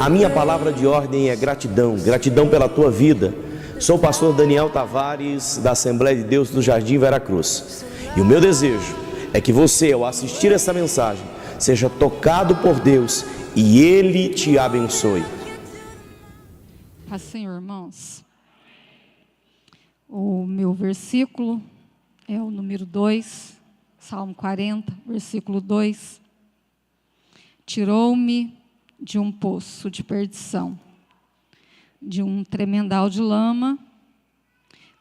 A minha palavra de ordem é gratidão, gratidão pela tua vida. Sou o pastor Daniel Tavares, da Assembleia de Deus do Jardim Veracruz. E o meu desejo é que você, ao assistir essa mensagem, seja tocado por Deus e Ele te abençoe. Paz do Senhor, irmãos. O meu versículo é o número 2, Salmo 40, versículo 2. Tirou-me de um poço de perdição, de um tremendal de lama,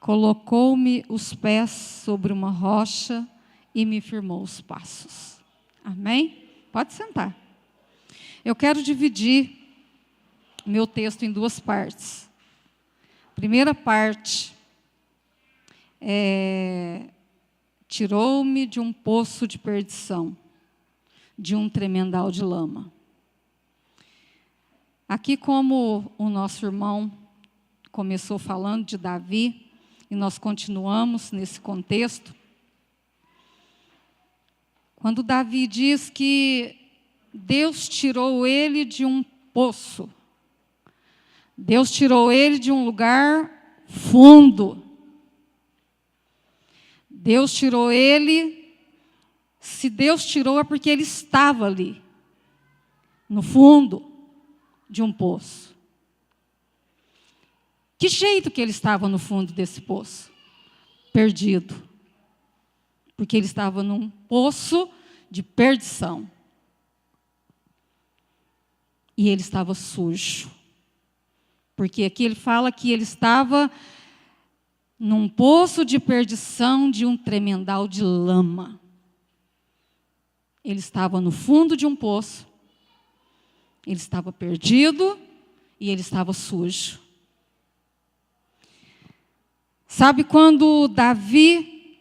colocou-me os pés sobre uma rocha e me firmou os passos. Amém? Pode sentar. Eu quero dividir meu texto em duas partes. Primeira parte tirou-me de um poço de perdição, de um tremendal de lama. Aqui, como o nosso irmão começou falando de Davi, e nós continuamos nesse contexto, quando Davi diz que Deus tirou ele de um poço, Deus tirou ele de um lugar fundo, Deus tirou ele, se Deus tirou é porque ele estava ali, no fundo de um poço. Que jeito que ele estava no fundo desse poço? Perdido. Porque ele estava num poço de perdição. E ele estava sujo. Porque aqui ele fala que ele estava num poço de perdição de um tremendal de lama. Ele estava no fundo de um poço. Ele estava perdido e ele estava sujo. Sabe quando Davi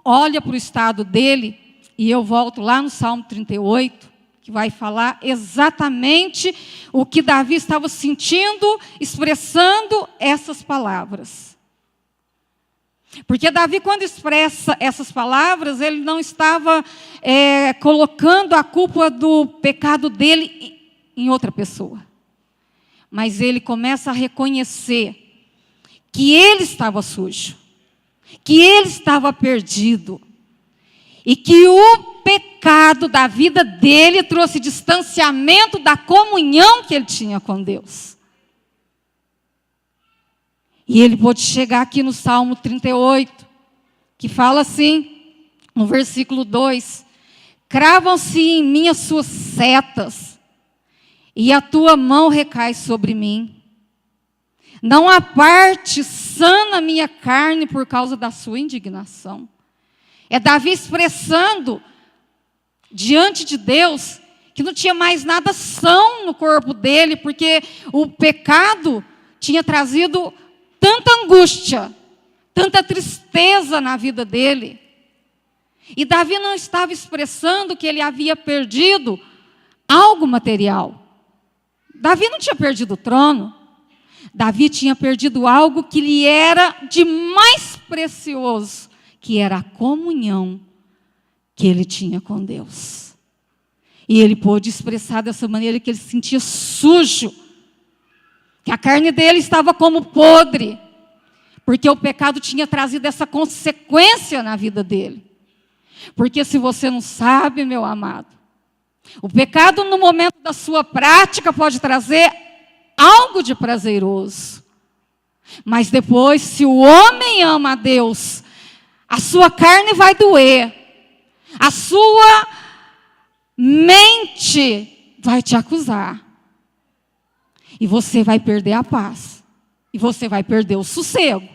olha para o estado dele, e eu volto lá no Salmo 38, que vai falar exatamente o que Davi estava sentindo, expressando essas palavras. Porque Davi, quando expressa essas palavras, ele não estava colocando a culpa do pecado dele em outra pessoa. Mas ele começa a reconhecer que ele estava sujo, que ele estava perdido, e que o pecado da vida dele trouxe distanciamento da comunhão que ele tinha com Deus. E ele pôde chegar aqui no Salmo 38, que fala assim, no versículo 2, cravam-se em mim as suas setas, e a tua mão recai sobre mim. Não há parte sã na minha carne por causa da sua indignação. É Davi expressando diante de Deus que não tinha mais nada são no corpo dele, porque o pecado tinha trazido tanta angústia, tanta tristeza na vida dele. E Davi não estava expressando que ele havia perdido algo material. Davi não tinha perdido o trono. Davi tinha perdido algo que lhe era de mais precioso, que era a comunhão que ele tinha com Deus. E ele pôde expressar dessa maneira que ele se sentia sujo, que a carne dele estava como podre, porque o pecado tinha trazido essa consequência na vida dele. Porque se você não sabe, meu amado, o pecado no momento da sua prática pode trazer algo de prazeroso. Mas depois, se o homem ama a Deus, a sua carne vai doer. A sua mente vai te acusar. E você vai perder a paz. E você vai perder o sossego.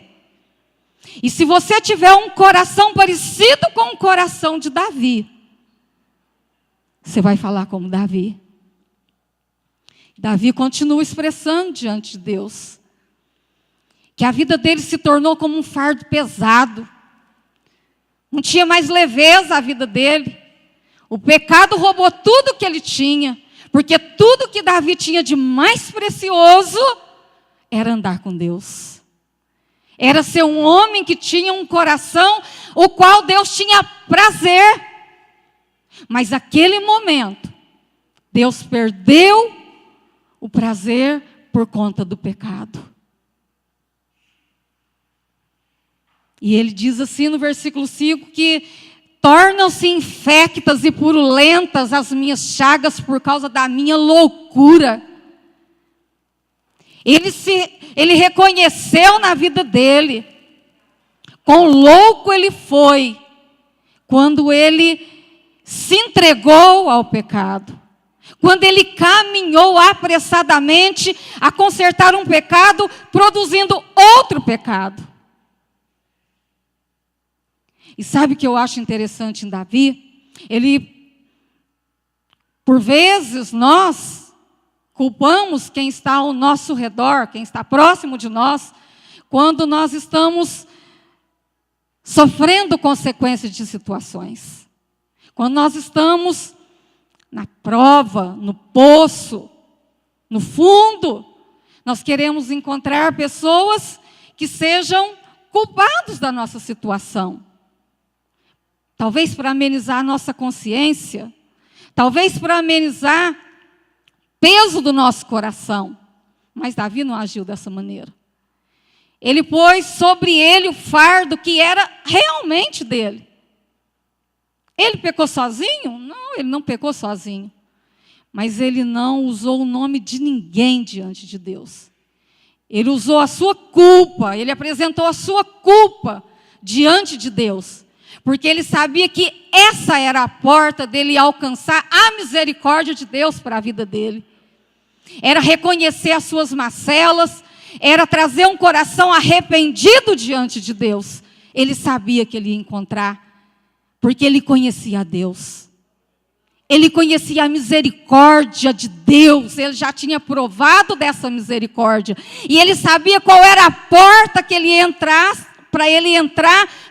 E se você tiver um coração parecido com o coração de Davi, você vai falar como Davi. Davi continua expressando diante de Deus que a vida dele se tornou como um fardo pesado. Não tinha mais leveza a vida dele. O pecado roubou tudo que ele tinha, porque tudo que Davi tinha de mais precioso era andar com Deus. Era ser um homem que tinha um coração o qual Deus tinha prazer. Mas naquele momento, Deus perdeu o prazer por conta do pecado. E ele diz assim no versículo 5 que tornam-se infectas e purulentas as minhas chagas por causa da minha loucura. Ele reconheceu na vida dele quão louco ele foi quando ele se entregou ao pecado. Quando ele caminhou apressadamente a consertar um pecado, produzindo outro pecado. E sabe o que eu acho interessante em Davi? Por vezes, nós culpamos quem está ao nosso redor, quem está próximo de nós, quando nós estamos sofrendo consequências de situações. Quando nós estamos na prova, no poço, no fundo, nós queremos encontrar pessoas que sejam culpados da nossa situação. Talvez para amenizar a nossa consciência, talvez para amenizar o peso do nosso coração. Mas Davi não agiu dessa maneira. Ele pôs sobre ele o fardo que era realmente dele. Ele pecou sozinho? Não, ele não pecou sozinho. Mas ele não usou o nome de ninguém diante de Deus. Ele usou a sua culpa, ele apresentou a sua culpa diante de Deus. Porque ele sabia que essa era a porta dele alcançar a misericórdia de Deus para a vida dele. Era reconhecer as suas macelas, era trazer um coração arrependido diante de Deus. Ele sabia que ele ia encontrar, porque ele conhecia a Deus. Ele conhecia a misericórdia de Deus, ele já tinha provado dessa misericórdia. E ele sabia qual era a porta que ele ia entrar,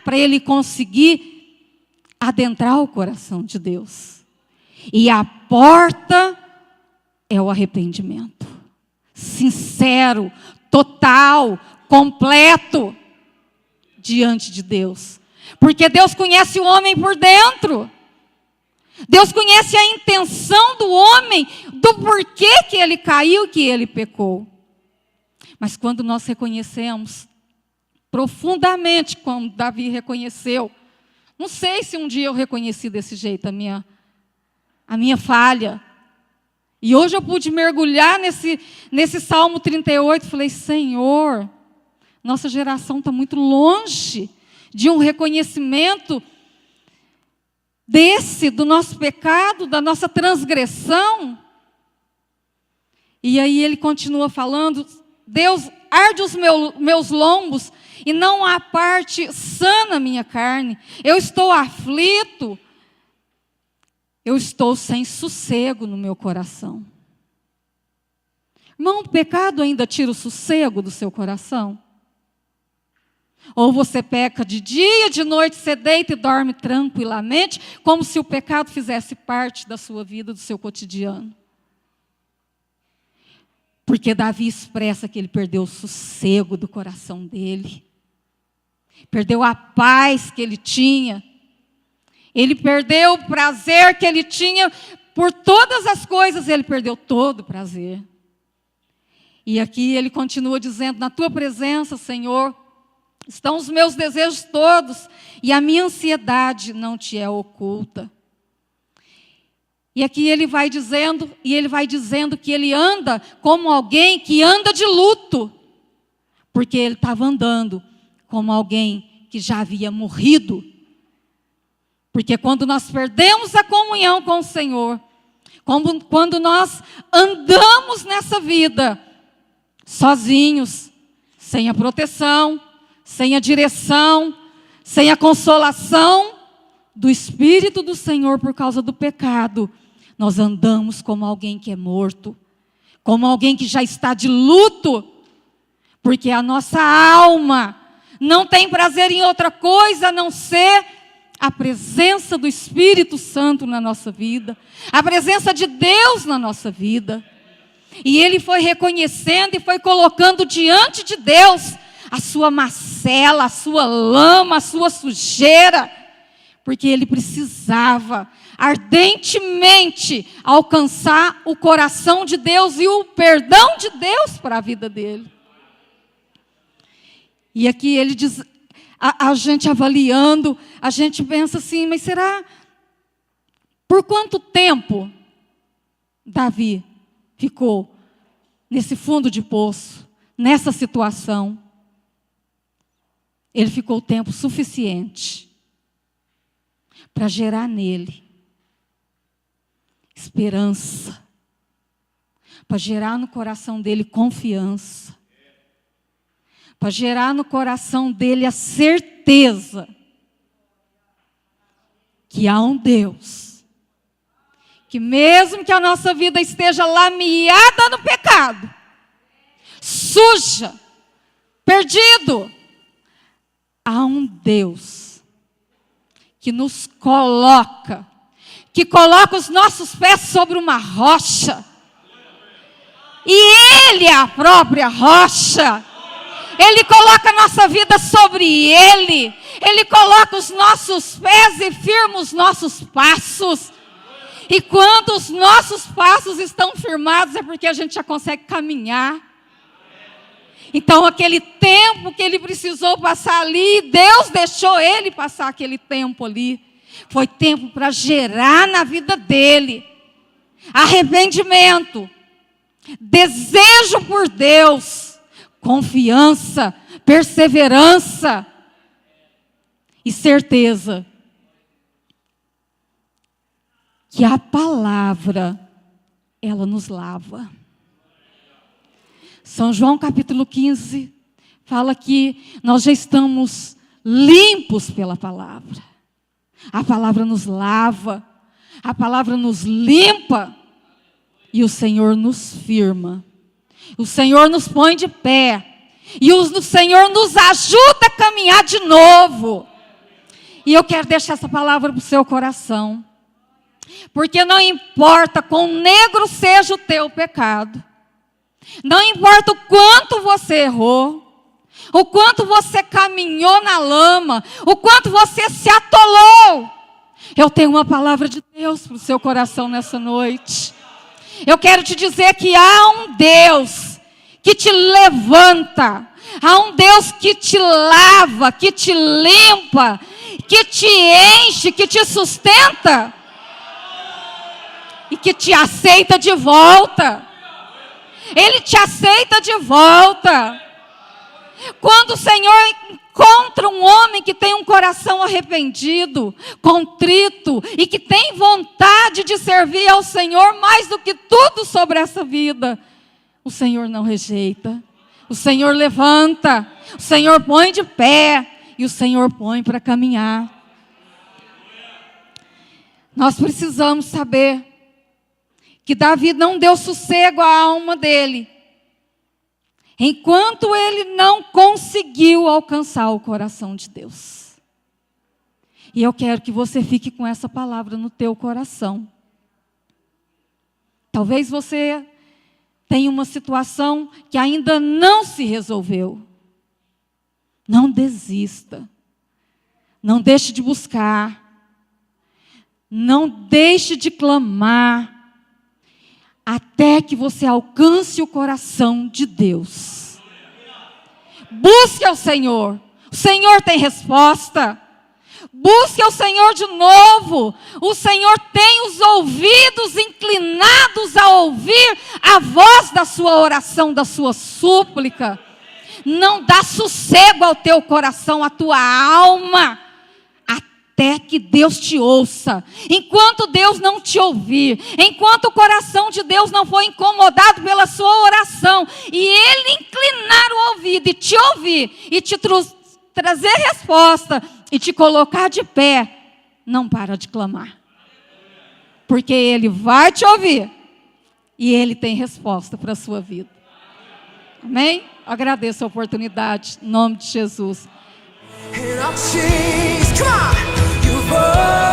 para ele conseguir adentrar o coração de Deus. E a porta é o arrependimento. Sincero, total, completo, diante de Deus. Porque Deus conhece o homem por dentro. Deus conhece a intenção do homem, do porquê que ele caiu, que ele pecou. Mas quando nós reconhecemos profundamente, como Davi reconheceu, não sei se um dia eu reconheci desse jeito a minha falha. E hoje eu pude mergulhar nesse Salmo 38, falei, Senhor, nossa geração está muito longe de um reconhecimento do nosso pecado, da nossa transgressão. E aí ele continua falando, Deus, arde os meus lombos, e não há parte sã na minha carne. Eu estou aflito, eu estou sem sossego no meu coração. Irmão, o pecado ainda tira o sossego do seu coração? Ou você peca de dia, de noite, você deita e dorme tranquilamente, como se o pecado fizesse parte da sua vida, do seu cotidiano. Porque Davi expressa que ele perdeu o sossego do coração dele. Perdeu a paz que ele tinha. Ele perdeu o prazer que ele tinha. Por todas as coisas, ele perdeu todo o prazer. E aqui ele continua dizendo, na tua presença, Senhor, estão os meus desejos todos, e a minha ansiedade não te é oculta. E aqui ele vai dizendo que ele anda como alguém que anda de luto, porque ele estava andando como alguém que já havia morrido. Porque quando nós perdemos a comunhão com o Senhor, quando nós andamos nessa vida sozinhos, sem a proteção, sem a direção, sem a consolação do Espírito do Senhor por causa do pecado, nós andamos como alguém que é morto, como alguém que já está de luto, porque a nossa alma não tem prazer em outra coisa a não ser a presença do Espírito Santo na nossa vida, a presença de Deus na nossa vida. E ele foi reconhecendo e foi colocando diante de Deus a sua macela, a sua lama, a sua sujeira, porque ele precisava ardentemente alcançar o coração de Deus e o perdão de Deus para a vida dele. E aqui ele diz, a gente avaliando, a gente pensa assim, mas será por quanto tempo Davi ficou nesse fundo de poço, nessa situação? Ele ficou tempo suficiente para gerar nele esperança, para gerar no coração dele confiança, para gerar no coração dele a certeza que há um Deus, que mesmo que a nossa vida esteja lameada no pecado, suja, perdido, há um Deus que nos coloca, que coloca os nossos pés sobre uma rocha, e Ele é a própria rocha. Ele coloca a nossa vida sobre Ele. Ele coloca os nossos pés e firma os nossos passos. E quando os nossos passos estão firmados, é porque a gente já consegue caminhar. Então, aquele tempo que ele precisou passar ali, Deus deixou ele passar aquele tempo ali. Foi tempo para gerar na vida dele arrependimento, desejo por Deus, confiança, perseverança e certeza que a palavra, ela nos lava. São João capítulo 15 fala que nós já estamos limpos pela palavra. A palavra nos lava, a palavra nos limpa e o Senhor nos firma. O Senhor nos põe de pé. E o Senhor nos ajuda a caminhar de novo. E eu quero deixar essa palavra para o seu coração. Porque não importa quão negro seja o teu pecado. Não importa o quanto você errou. O quanto você caminhou na lama. O quanto você se atolou. Eu tenho uma palavra de Deus para o seu coração nessa noite. Eu quero te dizer que há um Deus que te levanta, há um Deus que te lava, que te limpa, que te enche, que te sustenta e que te aceita de volta. Ele te aceita de volta. Quando o Senhor encontra um homem que tem um coração arrependido, contrito e que tem vontade de servir ao Senhor mais do que tudo sobre essa vida, o Senhor não rejeita, o Senhor levanta, o Senhor põe de pé e o Senhor põe para caminhar. Nós precisamos saber que Davi não deu sossego à alma dele, enquanto ele não conseguiu alcançar o coração de Deus. E eu quero que você fique com essa palavra no teu coração. Talvez você tenha uma situação que ainda não se resolveu. Não desista. Não deixe de buscar. Não deixe de clamar. Até que você alcance o coração de Deus. Busque ao Senhor. O Senhor tem resposta. Busque ao Senhor de novo. O Senhor tem os ouvidos inclinados a ouvir a voz da sua oração, da sua súplica. Não dá sossego ao teu coração, à tua alma, até que Deus te ouça. Enquanto Deus não te ouvir, enquanto o coração de Deus não for incomodado pela sua oração, e Ele inclinar o ouvido e te ouvir, e te trazer resposta, e te colocar de pé, não para de clamar. Porque Ele vai te ouvir, e Ele tem resposta para a sua vida. Amém? Agradeço a oportunidade, em nome de Jesus. And I'll change. Come on, you've